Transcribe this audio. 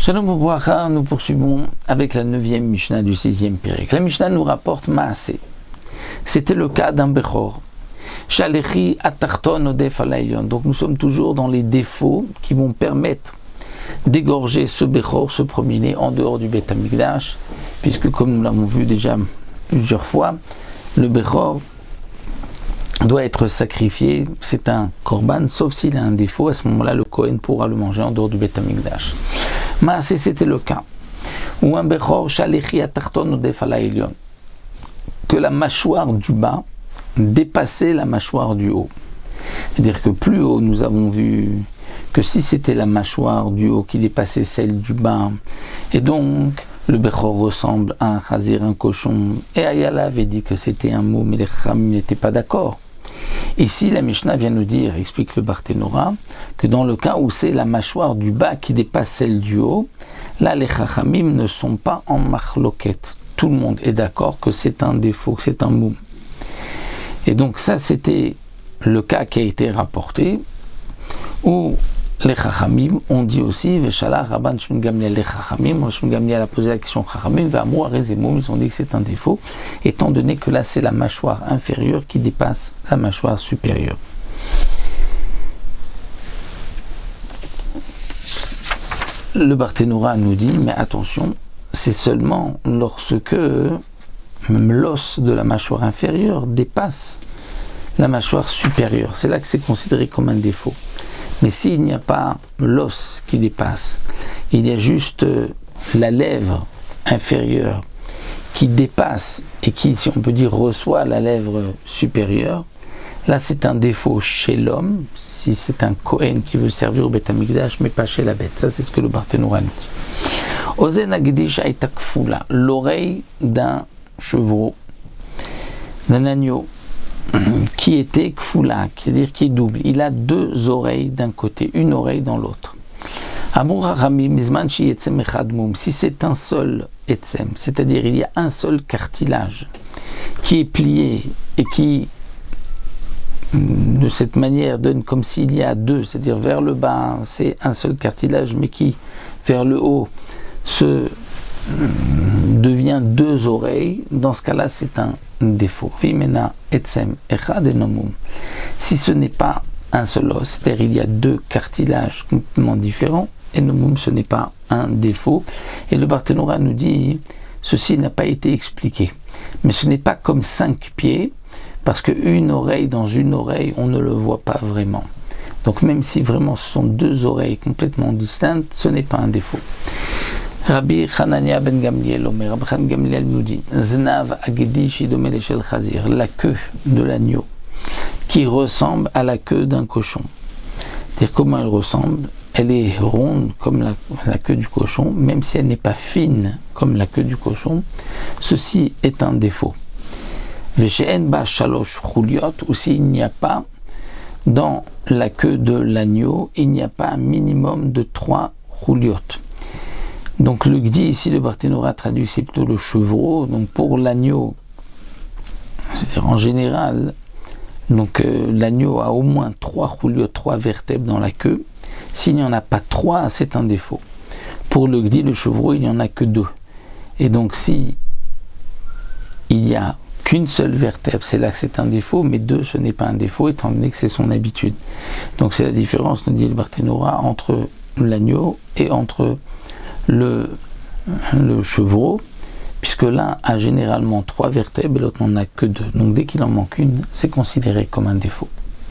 Shalom Ubracha, nous poursuivons avec la 9e Mishnah du 6e Pérek. La Mishnah nous rapporte Maaseh. C'était le cas d'un Bechor. Shalechi atarton odef alaylion. Donc nous sommes toujours dans les défauts qui vont permettre d'égorger ce Bechor, ce premier-né, en dehors du Beth Amikdash, puisque comme nous l'avons vu déjà plusieurs fois, le Bechor doit être sacrifié, c'est un korban, sauf s'il a un défaut, à ce moment-là le Kohen pourra le manger en dehors du Beth Amikdash. Maaseh, c'était le cas, où un Bechor shalechi atarton odef alaylion, que la mâchoire du bas dépassait la mâchoire du haut. C'est-à-dire que plus haut, nous avons vu que si c'était la mâchoire du haut qui dépassait celle du bas, et donc le Bechor ressemble à un chazir, un cochon, et Ayala avait dit que c'était un mot, mais les Chachamim n'étaient pas d'accord. Ici, la Mishnah vient nous dire, explique le Barthénora, que dans le cas où c'est la mâchoire du bas qui dépasse celle du haut, là les Chachamim ne sont pas en machloket. Tout le monde est d'accord que c'est un défaut, que c'est un mou. Et donc ça, c'était le cas qui a été rapporté, où les Chachamim ont dit aussi, Veshala Rabban Shmuel Gamliel les Chachamim, Shmuel Gamliel a posé la question Chachamim, V'amru Arezemum, ils ont dit que c'est un défaut, étant donné que là c'est la mâchoire inférieure qui dépasse la mâchoire supérieure. Le Barthénora nous dit, mais attention, c'est seulement lorsque même l'os de la mâchoire inférieure dépasse la mâchoire supérieure. C'est là que c'est considéré comme un défaut. Mais s'il n'y a pas l'os qui dépasse, il y a juste la lèvre inférieure qui dépasse et qui, si on peut dire, reçoit la lèvre supérieure, là c'est un défaut chez l'homme, si c'est un Kohen qui veut servir au Beth Amikdash, mais pas chez la bête. Ça c'est ce que le Barthénora nous dit. Ozen Agdish Aïta Kfula, l'oreille d'un chevreau, d'un agneau, qui était kfula, c'est-à-dire qui est double. Il a deux oreilles d'un côté, une oreille dans l'autre. Si c'est un seul etsem, c'est-à-dire il y a un seul cartilage qui est plié et qui, de cette manière, donne comme s'il y a deux, c'est-à-dire vers le bas, c'est un seul cartilage, mais qui, vers le haut, devient deux oreilles, dans ce cas-là, c'est un défaut. Si ce n'est pas un seul os, c'est-à-dire il y a deux cartilages complètement différents, enomum, ce n'est pas un défaut. Et le Barthénora nous dit, ceci n'a pas été expliqué. Mais ce n'est pas comme 5 pieds, parce qu'une oreille dans une oreille, on ne le voit pas vraiment. Donc même si vraiment ce sont deux oreilles complètement distinctes, ce n'est pas un défaut. Rabbi Hanania ben Gamliel, Rabbi Han Gamliel nous dit, Znav agdish idomel shel chazir, la queue de l'agneau, qui ressemble à la queue d'un cochon. C'est-à-dire comment elle ressemble? Elle est ronde comme la queue du cochon, même si elle n'est pas fine comme la queue du cochon. Ceci est un défaut. Veshe'en ba shalosh chuliot, ou s'il n'y a pas, dans la queue de l'agneau, il n'y a pas un minimum de 3 chuliot. Donc le Gdi ici, le Barthénora traduit, c'est plutôt le chevreau. Donc pour l'agneau, c'est-à-dire en général, donc l'agneau a au moins 3 chuliot, 3 vertèbres dans la queue. S'il n'y en a pas 3, c'est un défaut. Pour le Gdi, le chevreau, il n'y en a que 2. Et donc si il n'y a qu'une seule vertèbre, c'est là que c'est un défaut, mais 2, ce n'est pas un défaut, étant donné que c'est son habitude. Donc c'est la différence, nous dit le Barthénora, entre l'agneau et entre le chevreau, puisque l'un a généralement 3 vertèbres et l'autre n'en a que 2. Donc dès qu'il en manque une, c'est considéré comme un défaut.